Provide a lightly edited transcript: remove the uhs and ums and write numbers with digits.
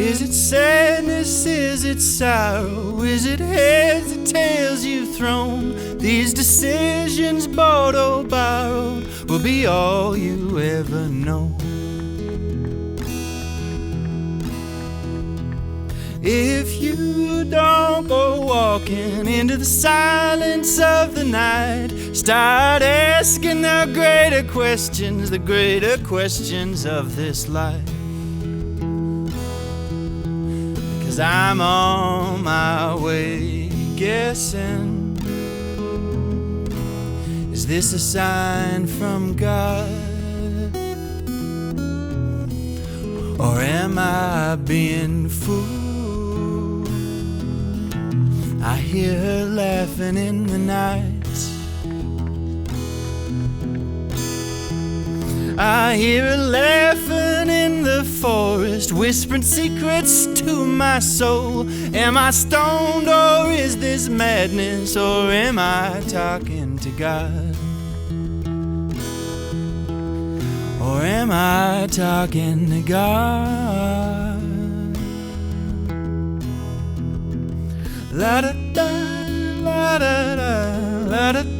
Is it sadness? Is it sorrow? Is it heads or tails you've thrown? These decisions, bought or borrowed, will be all you ever know. If you don't go walking into the silence of the night, start asking the greater questions of this life. Because I'm on my way guessing, is this a sign from God? Or am I being fooled? I hear her laughing in the night. I hear her laughing in the forest, whispering secrets to my soul. Am I stoned or is this madness, or am I talking to God? Or am I talking to God? La da da, la da da, la da da.